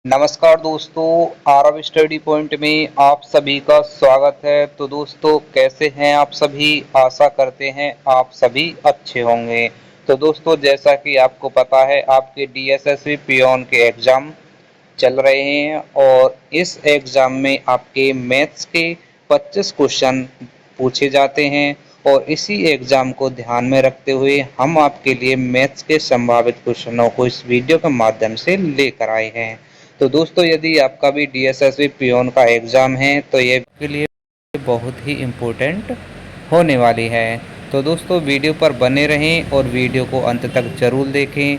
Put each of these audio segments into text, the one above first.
नमस्कार दोस्तों, Aarav study point में आप सभी का स्वागत है। तो दोस्तों कैसे हैं आप सभी? आशा करते हैं आप सभी अच्छे होंगे। तो दोस्तों जैसा कि आपको पता है आपके डीएसएसबी पियोन के एग्ज़ाम चल रहे हैं और इस एग्ज़ाम में आपके मैथ्स के 25 क्वेश्चन पूछे जाते हैं और इसी एग्ज़ाम को ध्यान में रखते हुए हम आपके लिए मैथ्स के संभावित क्वेश्चनों को इस वीडियो के माध्यम से लेकर आए हैं। तो दोस्तों यदि आपका भी डीएसएसबी पियोन का एग्ज़ाम है तो ये आपके लिए बहुत ही इम्पोर्टेंट होने वाली है। तो दोस्तों वीडियो पर बने रहें और वीडियो को अंत तक ज़रूर देखें।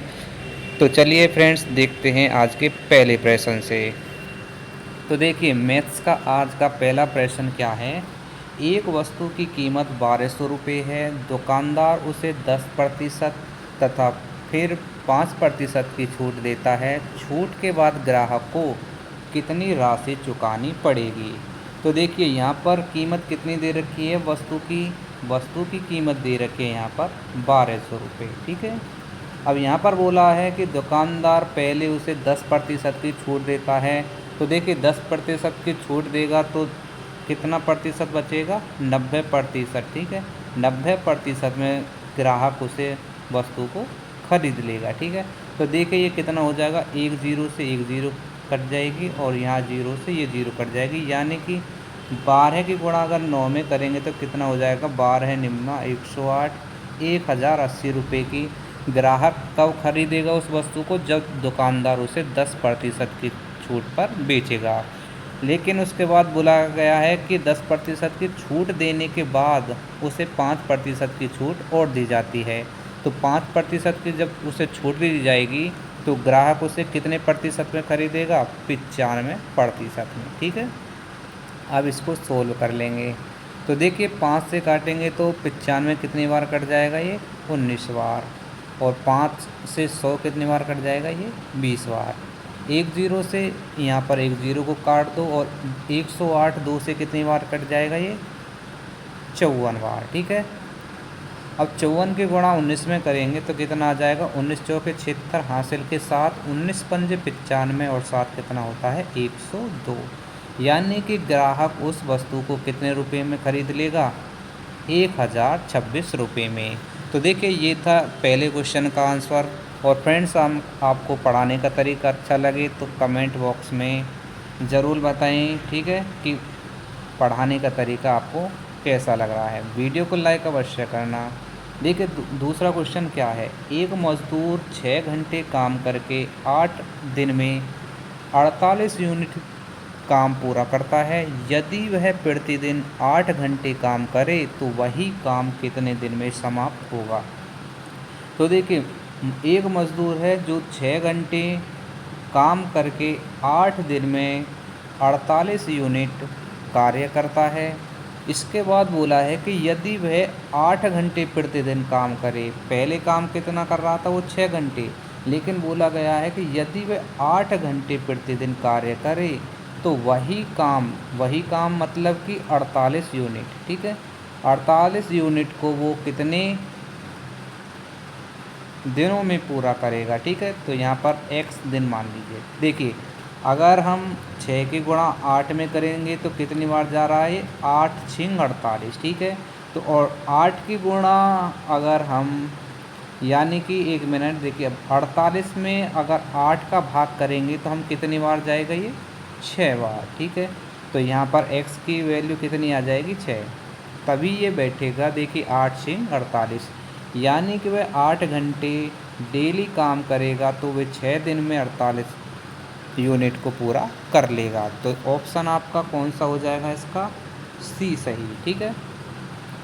तो चलिए फ्रेंड्स देखते हैं आज के पहले प्रश्न से। तो देखिए मैथ्स का आज का पहला प्रश्न क्या है। एक वस्तु की कीमत 1200 रुपये है, दुकानदार उसे 10% तथा फिर 5% की छूट देता है। छूट के बाद ग्राहक को कितनी राशि चुकानी पड़ेगी? तो देखिए यहाँ पर कीमत कितनी दे रखी है, वस्तु की कीमत दे रखी है यहाँ पर 1200 रुपये। ठीक है, अब यहाँ पर बोला है कि दुकानदार पहले उसे 10% की छूट देता है। तो देखिए 10% की छूट देगा तो कितना प्रतिशत बचेगा? 90%। ठीक है, 90% में ग्राहक उसे वस्तु को खरीद लेगा। ठीक है, तो देखिए ये कितना हो जाएगा, एक जीरो से एक जीरो कट जाएगी और यहाँ जीरो से ये जीरो कट जाएगी, यानी कि 12 की गुणा अगर 9 में करेंगे तो कितना हो जाएगा, 12 निम्ना 108, 1080 रुपये की ग्राहक कब खरीदेगा उस वस्तु को? जब दुकानदार उसे 10% की छूट पर बेचेगा। लेकिन उसके बाद बोला गया है कि 10% की छूट देने के बाद उसे 5% की छूट और दी जाती है। तो 5% की जब उसे छूट दी जाएगी तो ग्राहक उसे कितने प्रतिशत में खरीदेगा? 95% में। ठीक है, अब इसको सोल्व कर लेंगे। तो देखिए 5 से काटेंगे तो 95 कितनी बार कट जाएगा? ये 19 बार। और 5 से 100 कितनी बार कट जाएगा? ये 20 बार। एक जीरो से यहाँ पर एक जीरो को काट दो और 108 2 से कितनी बार कट जाएगा? ये 54 बार। ठीक है, अब 54 की गुणा 19 में करेंगे तो कितना आ जाएगा? 19 चौके 76 हासिल के साथ 19 पंजे 95 और 7 कितना होता है? 102। यानी कि ग्राहक उस वस्तु को कितने रुपए में खरीद लेगा? 1026 रुपये में। तो देखिए ये था पहले क्वेश्चन का आंसर। और फ्रेंड्स हम आपको पढ़ाने का तरीका अच्छा लगे तो कमेंट बॉक्स में ज़रूर बताएं। ठीक है, कि पढ़ाने का तरीका आपको कैसा लग रहा है। वीडियो को लाइक अवश्य करना। देखिए दूसरा क्वेश्चन क्या है। एक मजदूर 6 घंटे काम करके 8 दिन में 48 यूनिट काम पूरा करता है। यदि वह प्रतिदिन 8 घंटे काम करे तो वही काम कितने दिन में समाप्त होगा? तो देखिए एक मज़दूर है जो 6 घंटे काम करके 8 दिन में 48 यूनिट कार्य करता है। इसके बाद बोला है कि यदि वह 8 घंटे प्रतिदिन काम करे, पहले काम कितना कर रहा था? वो 6 घंटे। लेकिन बोला गया है कि यदि वह 8 घंटे प्रतिदिन कार्य करे तो वही काम मतलब कि 48 यूनिट। ठीक है, 48 यूनिट को वो कितने दिनों में पूरा करेगा? ठीक है, तो यहाँ पर x दिन मान लीजिए। देखिए अगर हम 6 की गुणा 8 में करेंगे तो कितनी बार जा रहा है? 8 6 48। ठीक है, तो और 8 की गुणा अगर हम यानी कि 1 मिनट, देखिए अब 48 में अगर 8 का भाग करेंगे तो हम कितनी बार जाएगा? ये 6 बार। ठीक है, तो यहाँ पर x की वैल्यू कितनी आ जाएगी? 6। तभी ये बैठेगा। देखिए 8 6 48, यानी कि वह 8 घंटे डेली काम करेगा तो वह 6 दिन में 48 यूनिट को पूरा कर लेगा। तो ऑप्शन आपका कौन सा हो जाएगा? इसका सी सही। ठीक है,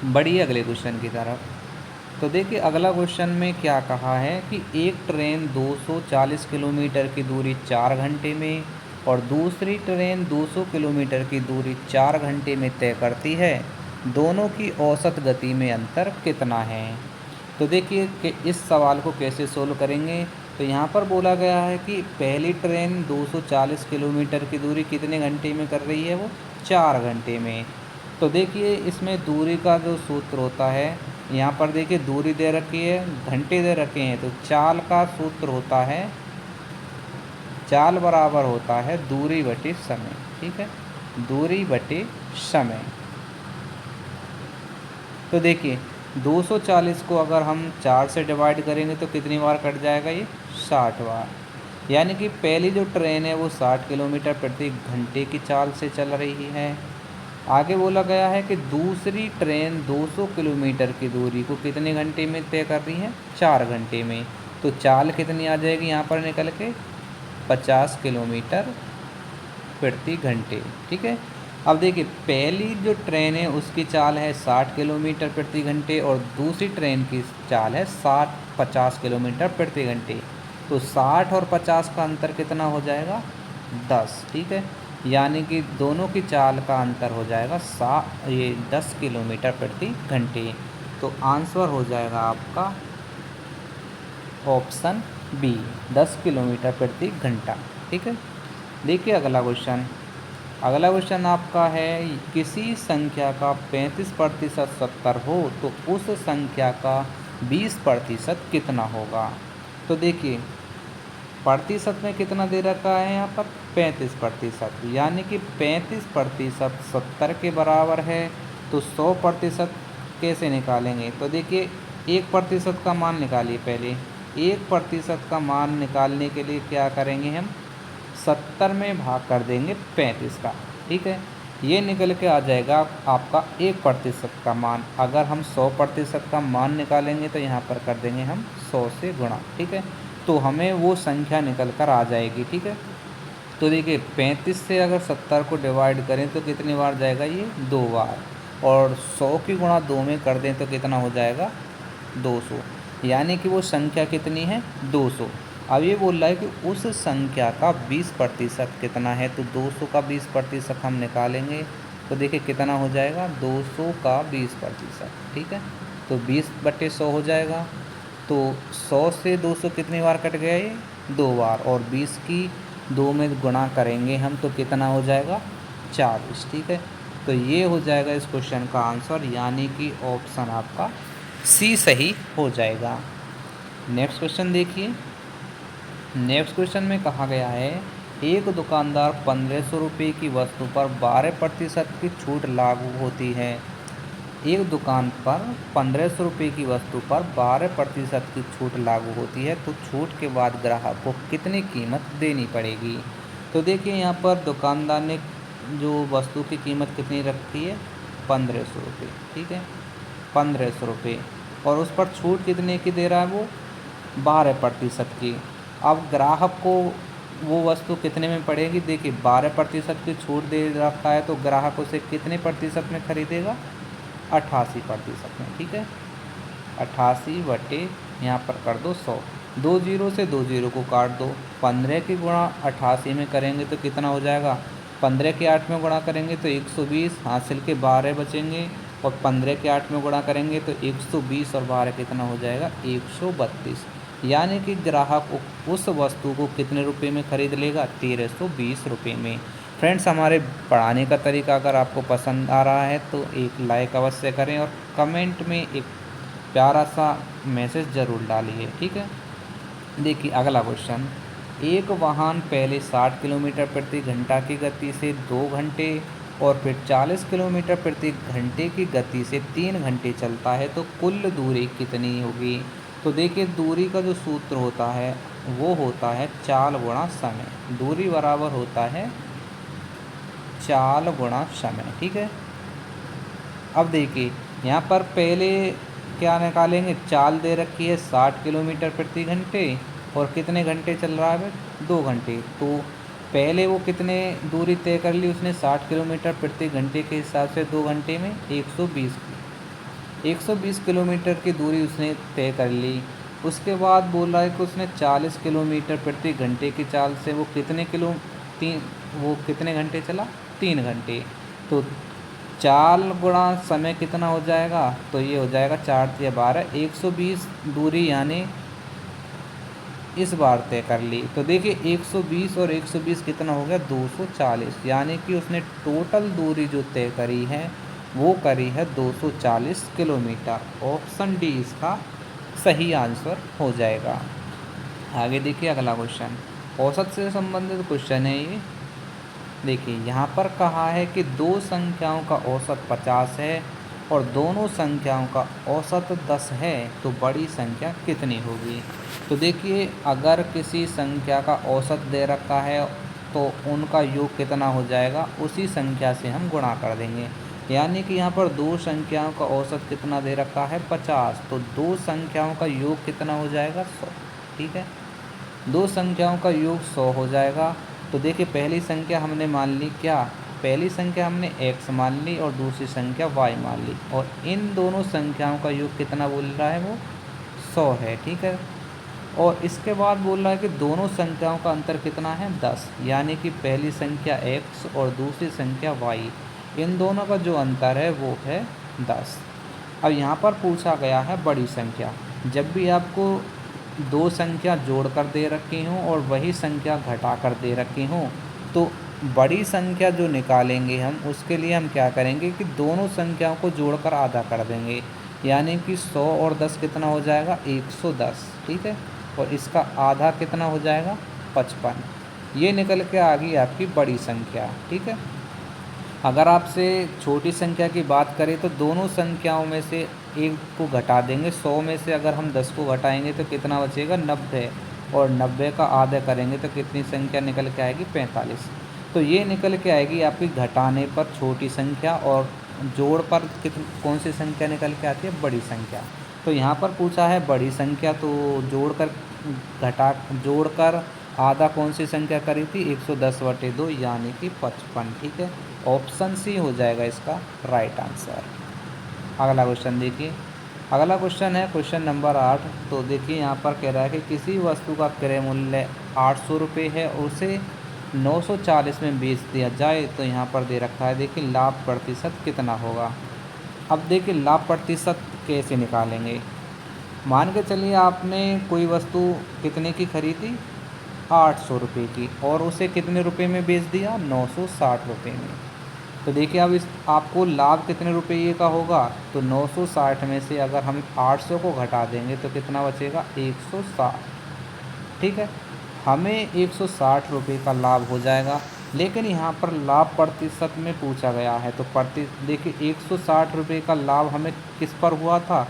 बढ़िए अगले क्वेश्चन की तरफ। तो देखिए अगला क्वेश्चन में क्या कहा है कि एक ट्रेन 240 किलोमीटर की दूरी 4 घंटे में और दूसरी ट्रेन 200 किलोमीटर की दूरी 4 घंटे में तय करती है। दोनों की औसत गति में अंतर कितना है? तो देखिए कि इस सवाल को कैसे सोल्व करेंगे। तो यहाँ पर बोला गया है कि पहली ट्रेन 240 किलोमीटर की दूरी कितने घंटे में कर रही है? वो 4 घंटे में। तो देखिए इसमें दूरी का जो सूत्र होता है, यहाँ पर देखिए दूरी दे रखी है, घंटे दे रखे हैं, तो चाल का सूत्र होता है चाल बराबर होता है दूरी बटे समय। ठीक है, दूरी बटे समय। तो देखिए 240 को अगर हम 4 से डिवाइड करेंगे तो कितनी बार कट जाएगा, ये 60 बार। यानी कि पहली जो ट्रेन है वो 60 किलोमीटर प्रति घंटे की चाल से चल रही है। आगे बोला गया है कि दूसरी ट्रेन 200 किलोमीटर की दूरी को कितने घंटे में तय कर रही है, 4 घंटे में। तो चाल कितनी आ जाएगी यहाँ पर निकल के, 50 किलोमीटर प्रति घंटे। ठीक है, अब देखिए पहली जो ट्रेन है उसकी चाल है 60 किलोमीटर प्रति घंटे और दूसरी ट्रेन की चाल है 50 किलोमीटर प्रति घंटे। तो 60 और 50 का अंतर कितना हो जाएगा, 10। ठीक है, यानी कि दोनों की चाल का अंतर हो जाएगा 10 किलोमीटर प्रति घंटे। तो आंसर हो जाएगा आपका ऑप्शन बी, 10 किलोमीटर प्रति घंटा। ठीक है, देखिए अगला क्वेश्चन। अगला क्वेश्चन आपका है, किसी संख्या का 35% 70 हो तो उस संख्या का 20% कितना होगा। तो देखिए प्रतिशत में कितना दे रखा है यहाँ पर, 35%। यानी कि 35% 70 के बराबर है। तो 100% कैसे निकालेंगे, तो देखिए 1% का मान निकालिए पहले। 1% का मान निकालने के लिए क्या करेंगे हम, 70 में भाग कर देंगे 35 का। ठीक है, ये निकल के आ जाएगा आपका 1% का मान। अगर हम 100% का मान निकालेंगे तो यहाँ पर कर देंगे हम 100 से गुणा। ठीक है, तो हमें वो संख्या निकल कर आ जाएगी। ठीक है, तो देखिए 35 से अगर 70 को डिवाइड करें तो कितनी बार जाएगा, ये 2 बार। और 100 की गुणा 2 में कर दें तो कितना हो जाएगा, 200। यानी कि वो संख्या कितनी है, 200। अब ये बोल रहा है कि उस संख्या का 20% कितना है। तो 200 का 20% हम निकालेंगे तो देखिए कितना हो जाएगा, 200 का 20%। ठीक है, तो 20/100 हो जाएगा। तो 100 से 200 कितनी बार कट गया, ये 2 बार। और 20 की 2 में गुणा करेंगे हम तो कितना हो जाएगा, 40। ठीक है, तो ये हो जाएगा इस क्वेश्चन का आंसर, यानी कि ऑप्शन आपका सी सही हो जाएगा। नेक्स्ट क्वेश्चन देखिए। नेक्स्ट क्वेश्चन में कहा गया है, एक दुकानदार 1500 रुपये की वस्तु पर 12% की छूट लागू होती है। एक दुकान पर 1500 रुपये की वस्तु पर 12% की छूट लागू होती है, तो छूट के बाद ग्राहक को कितनी कीमत देनी पड़ेगी। तो देखिए यहाँ पर दुकानदार ने जो वस्तु की कीमत कितनी रखी है, 1500 रुपये। ठीक है, 1500 रुपये, और उस पर छूट कितने की दे रहा है, वो 12% की। अब ग्राहक को वो वस्तु कितने में पड़ेगी, देखिए 12% की छूट दे रखा है तो ग्राहक उसे कितने प्रतिशत में खरीदेगा, 88% में। ठीक है, 88 बटे यहाँ पर कर दो 100, 2 जीरो से 2 जीरो को काट दो। 15 की गुणा 88 में करेंगे तो कितना हो जाएगा, 15 के 8 में गुणा करेंगे तो 120, हासिल के 12 बचेंगे। और 15 के 8 में गुणा करेंगे तो 120 और 12 कितना हो जाएगा, 132। यानी कि ग्राहक उस वस्तु को कितने रुपए में खरीद लेगा, 1320 रुपये में। फ्रेंड्स, हमारे पढ़ाने का तरीका अगर आपको पसंद आ रहा है तो एक लाइक अवश्य करें और कमेंट में एक प्यारा सा मैसेज ज़रूर डालिए। ठीक है, देखिए अगला क्वेश्चन। एक वाहन पहले 60 किलोमीटर प्रति घंटा की गति से 2 घंटे और फिर 40 किलोमीटर प्रति घंटे की गति से 3 घंटे चलता है, तो कुल दूरी कितनी होगी। तो देखिए दूरी का जो सूत्र होता है वो होता है चाल गुणा समय। दूरी बराबर होता है चाल गुणा समय। ठीक है, अब देखिए यहाँ पर पहले क्या निकालेंगे, चाल दे रखी है 60 किलोमीटर प्रति घंटे और कितने घंटे चल रहा है, 2 घंटे। तो पहले वो कितने दूरी तय कर ली उसने, 60 किलोमीटर प्रति घंटे के हिसाब से 2 घंटे में 120 किलोमीटर की दूरी उसने तय कर ली। उसके बाद बोल रहा है कि उसने 40 किलोमीटर प्रति घंटे की चाल से वो कितने घंटे चला, 3 घंटे। तो चाल गुणा समय कितना हो जाएगा, तो ये हो जाएगा 4 या 12, 120 दूरी यानी इस बार तय कर ली। तो देखिए 120 और 120 कितना हो गया, 240। यानी कि उसने टोटल दूरी जो तय करी है वो करी है 240 किलोमीटर। ऑप्शन डी इसका सही आंसर हो जाएगा। आगे देखिए अगला क्वेश्चन। औसत से संबंधित क्वेश्चन है ये। देखिए यहाँ पर कहा है कि दो संख्याओं का औसत 50 है और दोनों संख्याओं का औसत 10 है, तो बड़ी संख्या कितनी होगी। तो देखिए अगर किसी संख्या का औसत दे रखा है तो उनका योग कितना हो जाएगा, उसी संख्या से हम गुणा कर देंगे। यानी कि यहाँ पर दो संख्याओं का औसत कितना दे रखा है 50, तो दो संख्याओं का योग कितना हो जाएगा 100। ठीक है, दो संख्याओं का योग 100 हो जाएगा। तो देखिए पहली संख्या हमने मान ली क्या, पहली संख्या हमने x मान ली और दूसरी संख्या y मान ली, और इन दोनों संख्याओं का योग कितना बोल रहा है वो 100 है। ठीक है, और इसके बाद बोल रहा है कि दोनों संख्याओं का अंतर कितना है 10, यानी कि पहली संख्या x और दूसरी संख्या y, इन दोनों का जो अंतर है वो है 10। अब यहाँ पर पूछा गया है बड़ी संख्या। जब भी आपको दो संख्या जोड़कर दे रखी हों और वही संख्या घटाकर दे रखी हों, तो बड़ी संख्या जो निकालेंगे हम उसके लिए हम क्या करेंगे कि दोनों संख्याओं को जोड़कर आधा कर देंगे, यानी कि 100 और 10 कितना हो जाएगा 110। ठीक है, और इसका आधा कितना हो जाएगा 55। ये निकल के आ गई आपकी बड़ी संख्या। ठीक है, अगर आपसे छोटी संख्या की बात करें तो दोनों संख्याओं में से एक को घटा देंगे। 100 में से अगर हम 10 को घटाएंगे तो कितना बचेगा 90, और 90 का आधा करेंगे तो कितनी संख्या निकल के आएगी 45। तो ये निकल के आएगी आपकी घटाने पर छोटी संख्या और जोड़ पर कौन सी संख्या निकल के आती है बड़ी संख्या। तो यहाँ पर पूछा है बड़ी संख्या, तो जोड़कर आधा कौन सी संख्या करी थी 110/2 यानी कि 55। ठीक है, ऑप्शन सी हो जाएगा इसका राइट आंसर। अगला क्वेश्चन देखिए, अगला क्वेश्चन है क्वेश्चन नंबर 8। तो देखिए यहाँ पर कह रहा है कि किसी वस्तु का क्रय मूल्य 800 रुपये है, उसे 940 में बेच दिया जाए, तो यहाँ पर दे रखा है देखिए लाभ प्रतिशत कितना होगा। अब देखिए लाभ प्रतिशत कैसे निकालेंगे। मान के चलिए आपने कोई वस्तु कितने की खरीदी 800 रुपये की, और उसे कितने रुपए में बेच दिया 960 रुपये में। तो देखिए अब इस आपको लाभ कितने रुपये का होगा, तो 960 में से अगर हम 800 को घटा देंगे तो कितना बचेगा 160। ठीक है, हमें 160 रुपये का लाभ हो जाएगा। लेकिन यहाँ पर लाभ प्रतिशत में पूछा गया है, तो देखिए 160 रुपये का लाभ हमें किस पर हुआ था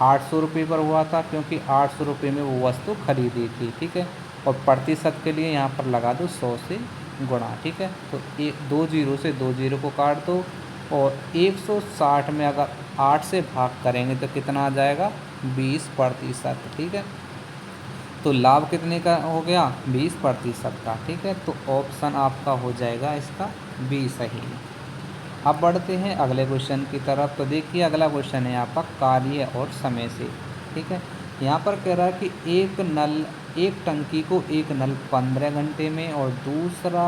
800 रुपये पर हुआ था, क्योंकि 800 रुपये में वो वस्तु खरीदी थी। ठीक है, और प्रतिशत के लिए यहाँ पर लगा दो 100 से गुणा। ठीक है, तो दो जीरो से दो जीरो को काट दो, और 160 में अगर 8 से भाग करेंगे तो कितना आ जाएगा 20%। ठीक है, तो लाभ कितने का हो गया 20% का। ठीक है, तो ऑप्शन आपका हो जाएगा इसका बी सही। अब बढ़ते हैं अगले क्वेश्चन की तरफ। तो देखिए अगला क्वेश्चन है आपका कार्य और समय से। ठीक है, यहाँ पर कह रहा है कि एक टंकी को एक नल 15 घंटे में और दूसरा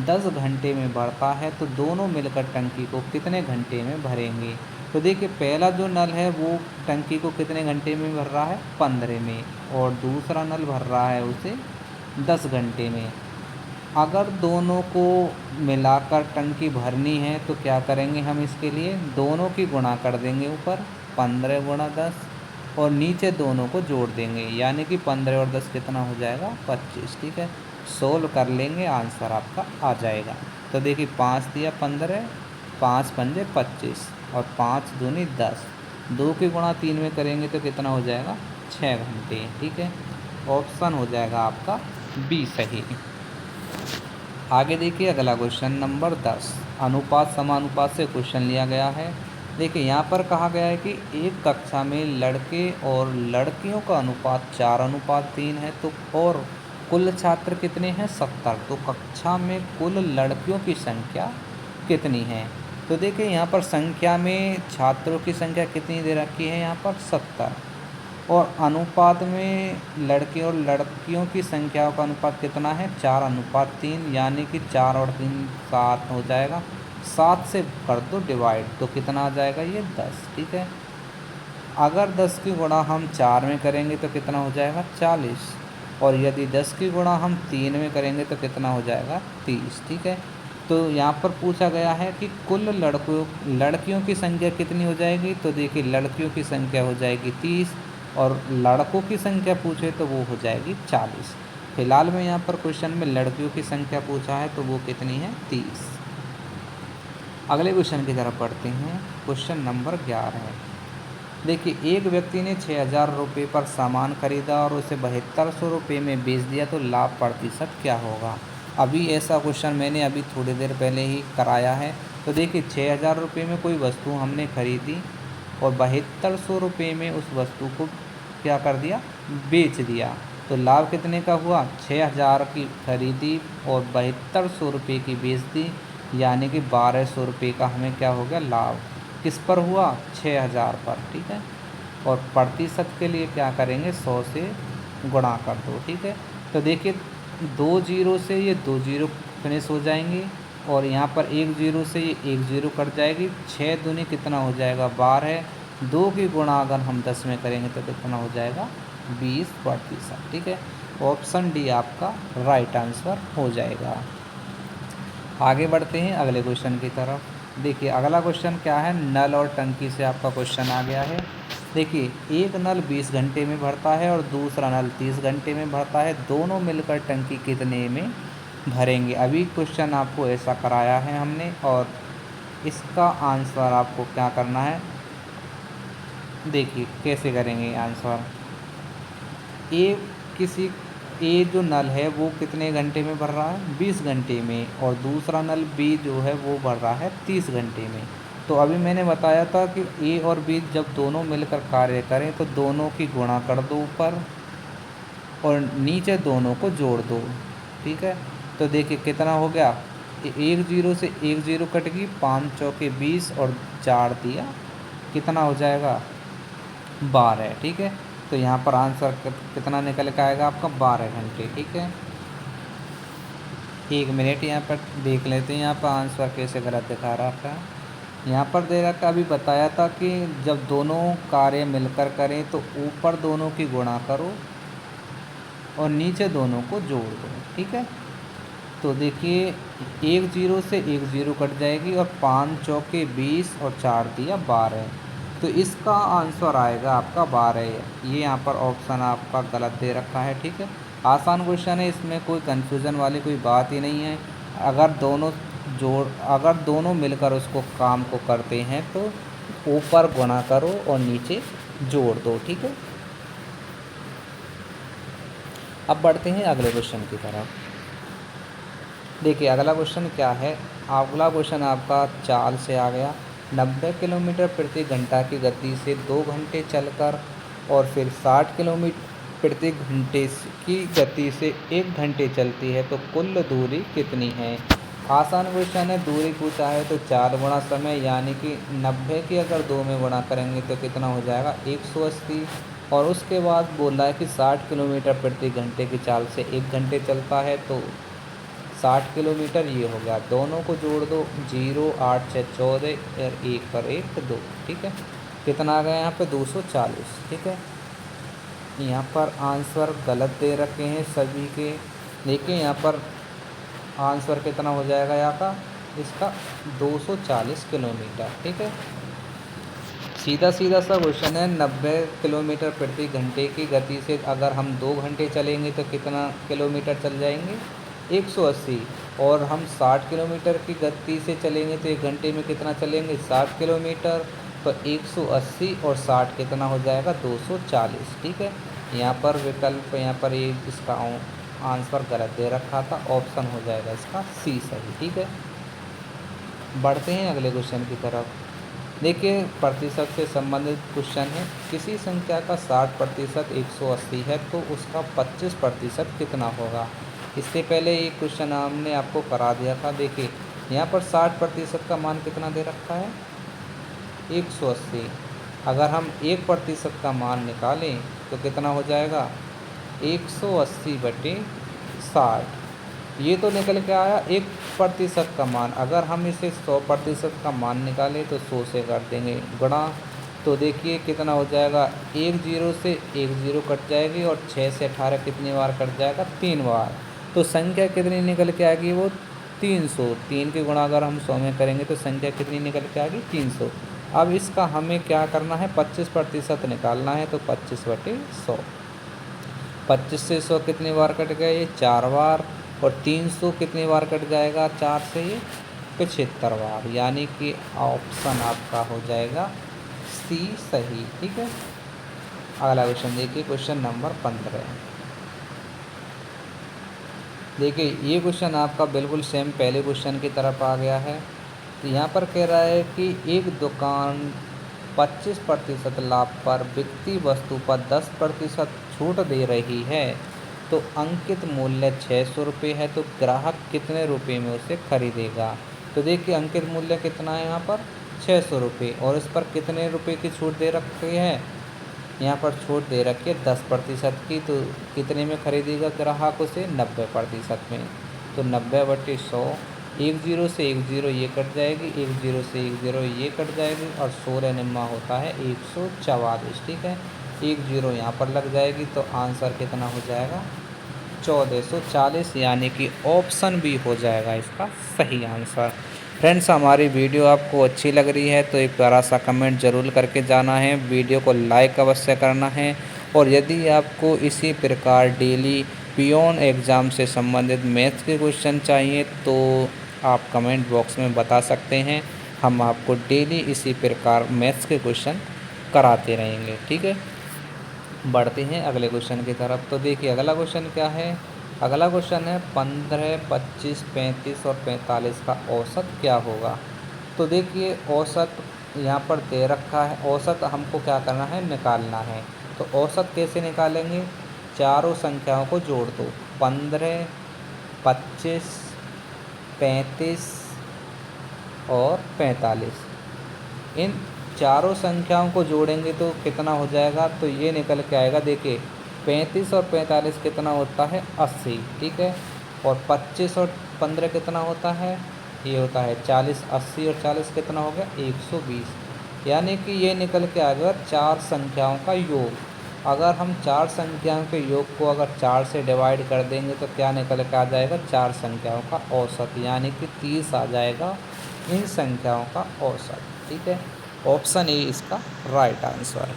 10 घंटे में भरता है, तो दोनों मिलकर टंकी को कितने घंटे में भरेंगे। तो देखिए पहला जो नल है वो टंकी को कितने घंटे में भर रहा है 15 में, और दूसरा नल भर रहा है उसे 10 घंटे में। अगर दोनों को मिलाकर टंकी भरनी है तो क्या करेंगे हम, इसके लिए दोनों की गुणा कर देंगे, ऊपर 15 गुणा 10 और नीचे दोनों को जोड़ देंगे, यानी कि 15 और 10 कितना हो जाएगा 25। ठीक है, सोल्व कर लेंगे आंसर आपका आ जाएगा। तो देखिए 5 दिया 15, 5 पंजे 25 और 5 दूनी 10, 2 की गुणा 3 में करेंगे तो कितना हो जाएगा 6 घंटे। ठीक है, ऑप्शन हो जाएगा आपका बी सही। आगे देखिए अगला क्वेश्चन नंबर 10, अनुपात समानुपात से क्वेश्चन लिया गया है। देखिए यहाँ पर कहा गया है कि एक कक्षा में लड़के और लड़कियों का अनुपात 4:3 है, तो और कुल छात्र कितने हैं 70, तो कक्षा में कुल लड़कियों की संख्या कितनी है। तो देखिए यहाँ पर संख्या में छात्रों की संख्या कितनी दे रखी है यहाँ पर 70, और अनुपात में लड़के और लड़कियों की संख्याओं का अनुपात कितना है 4:3, यानी कि 4 और 3 7 हो जाएगा, 7 से कर दो डिवाइड तो कितना आ जाएगा ये 10। ठीक है, अगर 10 की गुणा हम 4 में करेंगे तो कितना हो जाएगा 40, और यदि 10 की गुणा हम 3 में करेंगे तो कितना हो जाएगा 30। ठीक है, तो यहाँ पर पूछा गया है कि कुल लड़कियों की संख्या कितनी हो जाएगी। तो देखिए लड़कियों की संख्या हो जाएगी 30 और लड़कों की संख्या पूछे तो वो हो जाएगी 40। फिलहाल में यहाँ पर क्वेश्चन में लड़कियों की संख्या पूछा है तो वो कितनी है, 30। अगले क्वेश्चन की तरफ बढ़ते हैं। क्वेश्चन नंबर 11 है। देखिए, एक व्यक्ति ने 6,000 रुपये पर सामान खरीदा और उसे 7200 रुपये में बेच दिया, तो लाभ प्रतिशत क्या होगा। अभी ऐसा क्वेश्चन मैंने अभी थोड़ी देर पहले ही कराया है। तो देखिए, 6,000 रुपये में कोई वस्तु हमने खरीदी और 7200 रुपये में उस वस्तु को क्या कर दिया, बेच दिया, तो लाभ कितने का हुआ, 6,000 की खरीदी और 7200 रुपये की बेच दी, यानी कि 1200 रुपये का हमें क्या हो गया, लाभ। किस पर हुआ, 6,000 पर, ठीक है। और प्रतिशत के लिए क्या करेंगे, 100 से गुणा कर दो, ठीक है। तो देखिए, 2 जीरो से ये 2 जीरो फिनिश हो जाएंगे और यहाँ पर 1 जीरो से ये 1 जीरो कट जाएगी। 6 दूनी कितना हो जाएगा, 12। 2 की गुणा अगर हम 10 में करेंगे तो कितना हो जाएगा, 20%, ठीक है। ऑप्शन डी आपका राइट आंसर हो जाएगा। आगे बढ़ते हैं अगले क्वेश्चन की तरफ। देखिए, अगला क्वेश्चन क्या है, नल और टंकी से आपका क्वेश्चन आ गया है। देखिए, एक नल 20 घंटे में भरता है और दूसरा नल 30 घंटे में भरता है, दोनों मिलकर टंकी कितने में भरेंगे। अभी क्वेश्चन आपको ऐसा कराया है हमने और इसका आंसर आपको क्या करना है, देखिए कैसे करेंगे आंसर। ए किसी ए जो नल है वो कितने घंटे में भर रहा है, 20 घंटे में, और दूसरा नल बी जो है वो भर रहा है 30 घंटे में। तो अभी मैंने बताया था कि ए और बी जब दोनों मिलकर कार्य करें तो दोनों की गुणा कर दो ऊपर और नीचे दोनों को जोड़ दो, ठीक है। तो देखिए कितना हो गया, 1 जीरो से 1 जीरो कट गई, 5 चौके 20 और 4 दिया, कितना हो जाएगा, 12, ठीक है। तो यहाँ पर आंसर कितना निकल के आएगा आपका, 12 घंटे, ठीक है। 1 मिनट यहाँ पर देख लेते हैं, यहाँ पर आंसर कैसे गलत दिखा रहा था। यहाँ पर दे रखा था, अभी बताया था कि जब दोनों कार्य मिलकर करें तो ऊपर दोनों की गुणा करो और नीचे दोनों को जोड़ दो, ठीक है। तो देखिए, 1 जीरो से 1 जीरो कट जाएगी और 5 चौके 20 और 4 दिया 12, तो इसका आंसर आएगा आपका 12। ये यहाँ पर ऑप्शन आपका गलत दे रखा है, ठीक है। आसान क्वेश्चन है, इसमें कोई कन्फ्यूज़न वाली कोई बात ही नहीं है। अगर दोनों मिलकर उसको काम को करते हैं तो ऊपर गुणा करो और नीचे जोड़ दो, ठीक है। अब बढ़ते हैं अगले क्वेश्चन की तरफ। देखिए, अगला क्वेश्चन क्या है, अगला क्वेश्चन आपका चाल से आ गया। 90 किलोमीटर प्रति घंटा की गति से 2 घंटे चलकर और फिर 60 किलोमीटर प्रति घंटे की गति से 1 घंटे चलती है, तो कुल दूरी कितनी है। आसान क्वेश्चन है, दूरी पूछा है तो 4 गुणा समय, यानी कि 90 की अगर 2 में गुणा करेंगे तो कितना हो जाएगा, 180। और उसके बाद बोल रहा है कि 60 किलोमीटर प्रति घंटे की चाल से 1 घंटे चलता है, तो 60 किलोमीटर ये हो गया, दोनों को जोड़ दो, 0 8 6 14 और 1 पर 1 2, ठीक है। कितना आ गया यहाँ पे, 240, ठीक है। यहाँ पर आंसर गलत दे रखे हैं सभी के। देखिए, यहाँ पर आंसर कितना हो जाएगा यहाँ का, इसका 240 किलोमीटर, ठीक है। सीधा सीधा सा क्वेश्चन है, 90 किलोमीटर प्रति घंटे की गति से अगर हम 2 घंटे चलेंगे तो कितना किलोमीटर चल जाएंगे, 180। और हम 60 किलोमीटर की गति से चलेंगे तो 1 घंटे में कितना चलेंगे, 60 किलोमीटर। तो 180 और 60 कितना हो जाएगा, 240, ठीक है। यहाँ पर विकल्प, यहाँ पर ये इसका आंसर गलत दे रखा था, ऑप्शन हो जाएगा इसका सी सही, ठीक है। बढ़ते हैं अगले क्वेश्चन की तरफ। देखिए, प्रतिशत से संबंधित क्वेश्चन है। किसी संख्या का 60% 180 है तो उसका 25% कितना होगा। इससे पहले एक क्वेश्चन हमने आपको करा दिया था। देखिए, यहाँ पर 60% का मान कितना दे रखा है, 180। अगर हम 1% का मान निकालें तो कितना हो जाएगा, 180/60। ये तो निकल के आया 1% का मान। अगर हम इसे 100% का मान निकालें तो 100 से कर देंगे गुणा, तो देखिए कितना हो जाएगा, 1 जीरो से 1 जीरो कट जाएगी और 6 से 18 कितनी बार कट जाएगा, 3 बार। तो संख्या कितनी निकल के आएगी, वो 300। 3 की गुणा अगर हम 100 में करेंगे तो संख्या कितनी निकल के आएगी, 300। अब इसका हमें क्या करना है, 25% निकालना है, तो 25/100। 25 से 100 कितनी बार कट गया, ये 4 बार। और 300 कितनी बार कट जाएगा 4 से, ये 75 बार। यानी कि ऑप्शन आपका हो जाएगा सी सही। ठीक है, अगला क्वेश्चन देखिए, क्वेश्चन नंबर 15। देखिए ये क्वेश्चन आपका बिल्कुल सेम पहले क्वेश्चन की तरफ आ गया है। तो यहाँ पर कह रहा है कि एक दुकान 25% लाभ पर बिकती वस्तु पर 10% छूट दे रही है। तो अंकित मूल्य 600 रुपये है, तो ग्राहक कितने रुपये में उसे खरीदेगा। तो देखिए अंकित मूल्य कितना है यहाँ पर 600 रुपये, और इस पर कितने रुपये की छूट दे रखी है, यहाँ पर छूट दे रखी है 10% की। तो कितने में खरीदेगा ग्राहक उसे, 90% में। तो 90/100, 10 से 10 ये कट जाएगी, 10 से 10 ये कट जाएगी, और 16 निम्मा होता है 144। ठीक है, 10 यहाँ पर लग जाएगी, तो आंसर कितना हो जाएगा 1440, यानी कि ऑप्शन बी हो जाएगा इसका सही आंसर। फ्रेंड्स, हमारी वीडियो आपको अच्छी लग रही है तो एक प्यारा सा कमेंट ज़रूर करके जाना है, वीडियो को लाइक अवश्य करना है। और यदि आपको इसी प्रकार डेली पियोन एग्ज़ाम से संबंधित मैथ्स के क्वेश्चन चाहिए तो आप कमेंट बॉक्स में बता सकते हैं, हम आपको डेली इसी प्रकार मैथ्स के क्वेश्चन कराते रहेंगे। ठीक है, बढ़ते हैं अगले क्वेश्चन की तरफ। तो देखिए अगला क्वेश्चन क्या है, अगला क्वेश्चन है 15, 25, 35 और 45 का औसत क्या होगा। तो देखिए औसत यहाँ पर दे रखा है, औसत हमको क्या करना है, निकालना है। तो औसत कैसे निकालेंगे, चारों संख्याओं को जोड़ दो, 15, 25, 35 और 45। इन चारों संख्याओं को जोड़ेंगे तो कितना हो जाएगा, तो ये निकल के आएगा। देखिए 35 और 45 कितना होता है 80। ठीक है, और 25 और 15 कितना होता है, ये होता है 40। 80 और 40 कितना हो गया 120। यानी कि ये निकल के आएगा चार संख्याओं का योग। अगर हम चार संख्याओं के योग को अगर 4 से डिवाइड कर देंगे तो क्या निकल के आ जाएगा, चार संख्याओं का औसत, यानी कि 30 आ जाएगा इन संख्याओं का औसत। ठीक है, ऑप्शन ए इसका राइट आंसर।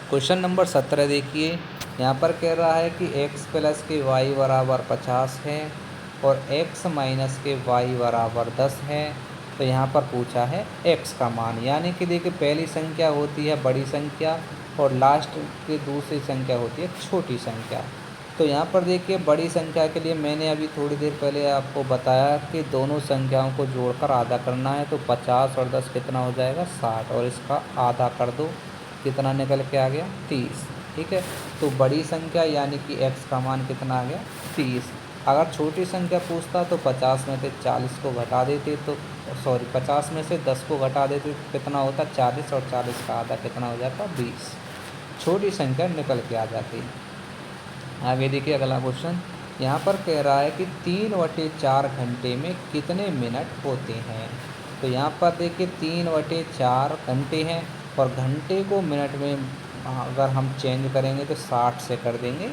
क्वेश्चन नंबर 17 देखिए, यहाँ पर कह रहा है कि x प्लस के y बराबर 50 है और x माइनस के y बराबर 10 है। तो यहाँ पर पूछा है x का मान, यानी कि देखिए पहली संख्या होती है बड़ी संख्या और लास्ट की दूसरी संख्या होती है छोटी संख्या। तो यहाँ पर देखिए बड़ी संख्या के लिए मैंने अभी थोड़ी देर पहले आपको बताया कि दोनों संख्याओं को जोड़कर आधा करना है। तो 50 और 10 कितना हो जाएगा 60, और इसका आधा कर दो, कितना निकल के आ गया 30। ठीक है, तो बड़ी संख्या यानी कि x का मान कितना आ गया 30। अगर छोटी संख्या पूछता तो 50 में से 40 को घटा देते, तो 50 में से 10 को घटा देते तो कितना होता 40, और 40 का आधा कितना हो जाता 20। छोटी संख्या निकल के आ जाती है। आगे देखिए अगला क्वेश्चन, यहाँ पर कह रहा है कि 3/4 घंटे में कितने मिनट होते हैं। तो यहाँ पर देखिए 3/4 घंटे हैं, और घंटे को मिनट में अगर हम चेंज करेंगे तो 60 से कर देंगे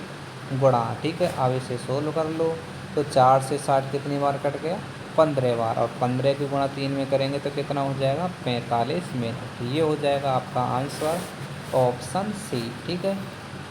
गुणा। ठीक है, अब इसे सोल्व कर लो। तो 4 से 60 कितनी बार कट गया 15 बार, और 15 की गुणा 3 में करेंगे तो कितना हो जाएगा 45 मिनट। ये हो जाएगा आपका आंसर ऑप्शन सी। ठीक है,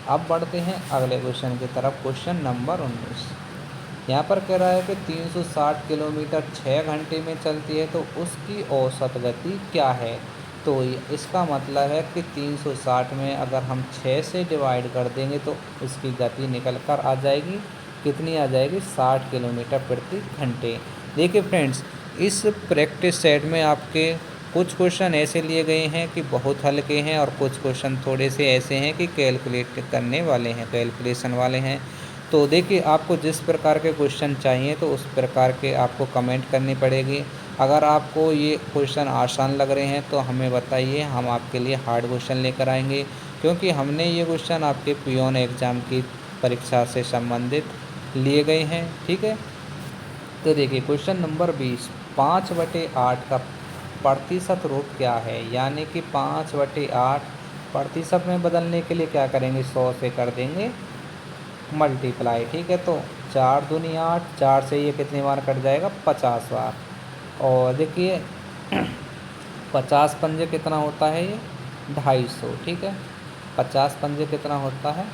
अब बढ़ते हैं अगले क्वेश्चन की तरफ, क्वेश्चन नंबर 19। यहाँ पर कह रहा है कि 360 किलोमीटर 6 घंटे में चलती है, तो उसकी औसत गति क्या है। तो इसका मतलब है कि 360 में अगर हम 6 से डिवाइड कर देंगे तो इसकी गति निकल कर आ जाएगी, कितनी आ जाएगी 60 किलोमीटर प्रति घंटे। देखिए फ्रेंड्स, इस प्रैक्टिस सेट में आपके कुछ क्वेश्चन ऐसे लिए गए हैं कि बहुत हल्के हैं, और कुछ क्वेश्चन थोड़े से ऐसे हैं कि कैलकुलेट करने वाले हैं, कैलकुलेशन वाले हैं। तो देखिए आपको जिस प्रकार के क्वेश्चन चाहिए तो उस प्रकार के आपको कमेंट करनी पड़ेगी। अगर आपको ये क्वेश्चन आसान लग रहे हैं तो हमें बताइए, हम आपके लिए हार्ड क्वेश्चन लेकर आएंगे, क्योंकि हमने ये क्वेश्चन आपके पियोन एग्ज़ाम की परीक्षा से संबंधित लिए गए हैं। ठीक है, तो देखिए क्वेश्चन नंबर 20, 5/8 का प्रतिशत रूप क्या है। यानी कि 5/8 प्रतिशत में बदलने के लिए क्या करेंगे, 100 से कर देंगे मल्टीप्लाई। ठीक है, तो 4 दूनी 8, 4 से ये कितनी बार कट जाएगा 50 बार। और देखिए 50 पंजे कितना होता है, ये 250। ठीक है, 50 पंजे कितना होता है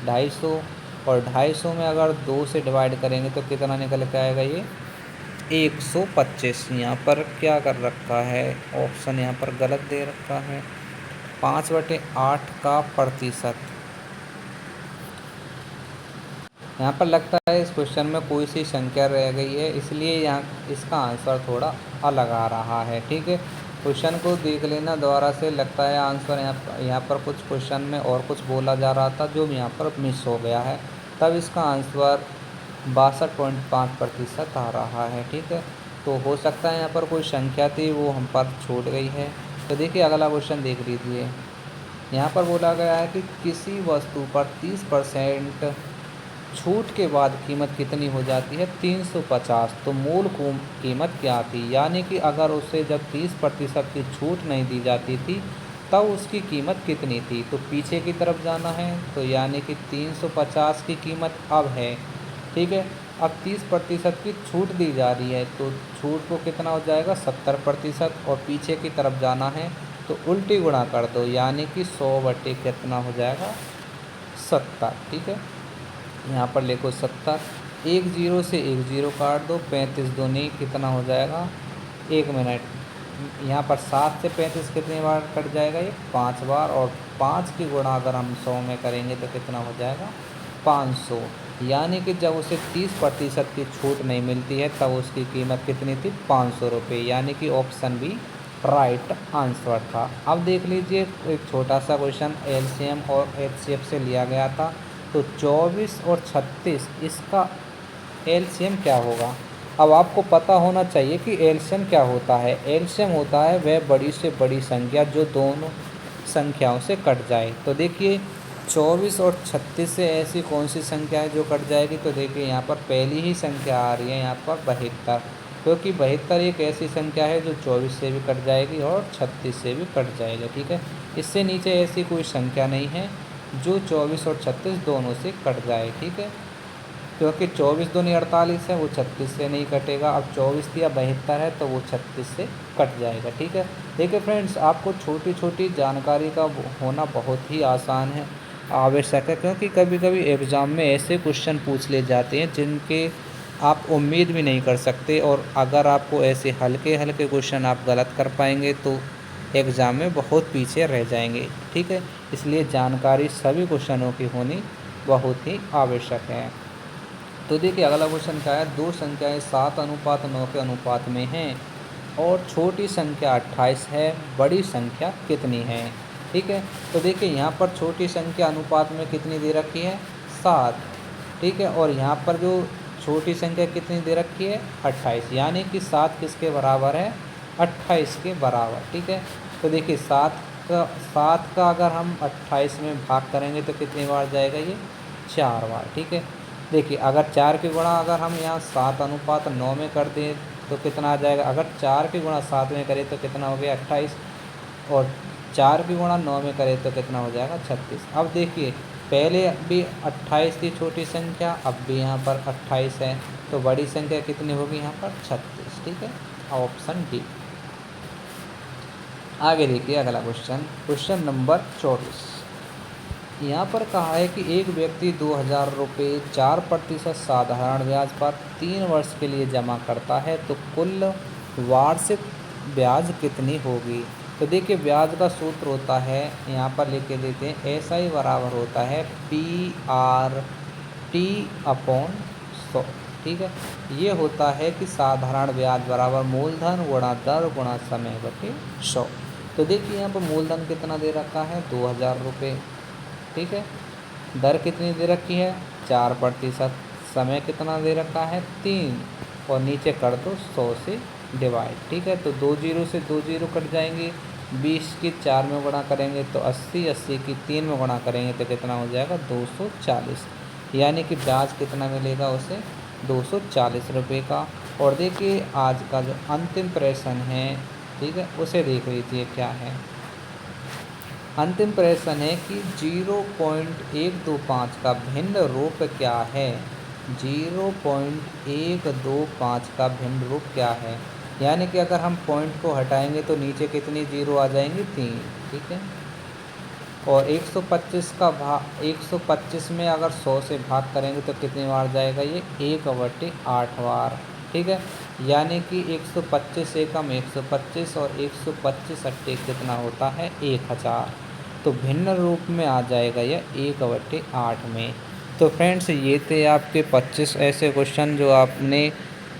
250, और 250 में अगर 2 से डिवाइड करेंगे तो कितना निकल के आएगा ये 125। यहाँ पर क्या कर रखा है, ऑप्शन यहाँ पर गलत दे रखा है। 5/8 का प्रतिशत। यहाँ पर लगता है इस क्वेश्चन में कोई सी संख्या रह गई है, इसलिए यहाँ इसका आंसर थोड़ा अलग आ रहा है। ठीक है, क्वेश्चन को देख लेना दोबारा से। लगता है आंसर यहाँ पर कुछ क्वेश्चन में और कुछ बोला जा रहा था जो यहाँ पर मिस हो गया है, तब इसका आंसर 62.5% आ रहा है। ठीक है, तो हो सकता है यहाँ पर कोई संख्या थी वो हम पर छूट गई है। तो देखिए अगला क्वेश्चन देख लीजिए। यहाँ पर बोला गया है कि किसी वस्तु पर 30% छूट के बाद कीमत कितनी हो जाती है 350। तो मूल कीमत क्या थी, यानी कि अगर उसे जब 30% की छूट नहीं दी जाती थी तब उसकी कीमत कितनी थी। तो पीछे की तरफ जाना है, तो यानी कि 350 की कीमत अब है। ठीक है, अब 30% की छूट दी जा रही है तो छूट को कितना हो जाएगा 70%, और पीछे की तरफ जाना है तो उल्टी गुणा कर दो, यानी कि 100 बटे कितना हो जाएगा 70। ठीक है, यहाँ पर लिखो 70, 1 0 से 1 0 काट दो, 35 दूनी कितना हो जाएगा 1 मिनट। यहाँ पर 7 से 35 कितनी बार कट जाएगा ये 5 बार, और 5 की गुणा अगर हम 100 में करेंगे तो कितना हो जाएगा 500। यानी कि जब उसे 30% की छूट नहीं मिलती है तब उसकी कीमत कितनी थी 500 रुपये, यानी कि ऑप्शन बी राइट आंसर था। अब देख लीजिए एक छोटा सा क्वेश्चन एलसीएम और एचसीएफ से लिया गया था। तो 24 और 36 इसका एलसीएम क्या होगा। अब आपको पता होना चाहिए कि एलसीएम क्या होता है। एलसीएम होता है वह बड़ी से बड़ी संख्या जो दोनों संख्याओं से कट जाए। तो देखिए 24 और 36 से ऐसी कौन सी संख्या है जो कट जाएगी। तो देखिए यहाँ पर पहली ही संख्या आ रही है यहाँ पर 72, क्योंकि 72 एक ऐसी संख्या है जो 24 से भी कट जाएगी और 36 से भी कट जाएगी। ठीक है, इससे नीचे ऐसी कोई संख्या नहीं है जो 24 और 36 दोनों से कट जाए। ठीक है, क्योंकि 24 दूनी 48 है, वो 36 से नहीं कटेगा। अब 24 या 72 है तो वो 36 से कट जाएगा। ठीक है, देखिए फ्रेंड्स, आपको छोटी छोटी जानकारी का होना बहुत ही आसान है, आवश्यक है, क्योंकि कभी कभी एग्ज़ाम में ऐसे क्वेश्चन पूछ ले जाते हैं जिनके आप उम्मीद भी नहीं कर सकते, और अगर आपको ऐसे हल्के हल्के क्वेश्चन आप गलत कर पाएंगे तो एग्ज़ाम में बहुत पीछे रह जाएंगे। ठीक है, इसलिए जानकारी सभी क्वेश्चनों की होनी बहुत ही आवश्यक है। तो देखिए अगला क्वेश्चन क्या है, दो संख्याएं 7:9 के अनुपात में हैं और छोटी संख्या 28 है, बड़ी संख्या कितनी है। ठीक है, तो देखिए यहाँ पर छोटी संख्या अनुपात में कितनी दे रखी है 7। ठीक है, और यहाँ पर जो छोटी संख्या कितनी दे रखी है 28, यानी कि 7 किसके बराबर है 28 के बराबर। ठीक है, तो देखिए 7 का अगर हम 28 में भाग करेंगे तो कितनी बार जाएगा ये 4 बार। ठीक है, देखिए अगर 4 की गुणा अगर हम यहाँ 7:9 में कर दें तो कितना आ जाएगा। अगर 4 की गुणा 7 में करें तो कितना हो गया 28, और 4 की गुणा 9 में करें तो कितना हो जाएगा 36। अब देखिए पहले भी 28 थी छोटी संख्या, अब भी यहाँ पर 28 है, तो बड़ी संख्या कितनी होगी यहाँ पर 36। ठीक है, ऑप्शन डी। आगे देखिए अगला क्वेश्चन, क्वेश्चन नंबर 24। यहाँ पर कहा है कि एक व्यक्ति 2000 रुपये 4% साधारण ब्याज पर 3 वर्ष के लिए जमा करता है, तो कुल वार्षिक ब्याज कितनी होगी। तो देखिए ब्याज का सूत्र होता है, यहाँ पर लिख के देते हैं, ऐसा ही बराबर होता है PRT/100। ठीक है, ये होता है कि साधारण ब्याज बराबर मूलधन गुणा दर गुणा समय बटे 100। तो देखिए यहाँ पर मूलधन कितना दे रखा है 2000 रुपये। ठीक है, दर कितनी दे रखी है 4%, समय कितना दे रखा है 3, और नीचे कर दो 100 से डिवाइड। ठीक है, तो 2 0 से 2 0 कट जाएंगे, 20 की 4 में गुणा करेंगे तो 80, 80 की 3 में गुणा करेंगे तो कितना हो जाएगा 240, यानी कि ब्याज कितना मिलेगा उसे 240 रुपये का। और देखिए आज का जो अंतिम प्रश्न है, ठीक है, उसे देख लीजिए क्या है। अंतिम प्रश्न है कि 0.125 का भिन्न रूप क्या है। 0.125 का भिन्न रूप क्या है, यानी कि अगर हम पॉइंट को हटाएंगे तो नीचे कितनी जीरो आ जाएंगी 3। ठीक है, और 125 का भाग 125 में अगर 100 से भाग करेंगे तो कितनी बार जाएगा ये 1/8 बार। ठीक है, यानी कि 125 एकम 125 और 125 अट्टे कितना होता है 1000। तो भिन्न रूप में आ जाएगा यह 1/8 में। तो फ्रेंड्स ये थे आपके 25 ऐसे क्वेश्चन जो आपने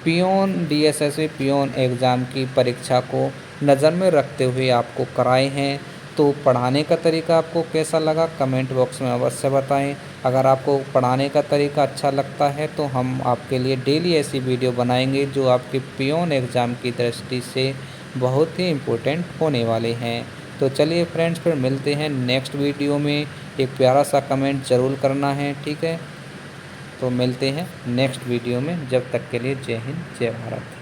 पियोन डीएसएसबी पियोन एग्ज़ाम की परीक्षा को नज़र में रखते हुए आपको कराए हैं। तो पढ़ाने का तरीका आपको कैसा लगा कमेंट बॉक्स में अवश्य बताएं। अगर आपको पढ़ाने का तरीका अच्छा लगता है तो हम आपके लिए डेली ऐसी वीडियो बनाएंगे जो आपके पियोन एग्ज़ाम की दृष्टि से बहुत ही इम्पोर्टेंट होने वाले हैं। तो चलिए फ्रेंड्स, फिर मिलते हैं नेक्स्ट वीडियो में। एक प्यारा सा कमेंट ज़रूर करना है, ठीक है। तो मिलते हैं नेक्स्ट वीडियो में, जब तक के लिए जय हिंद जय भारत।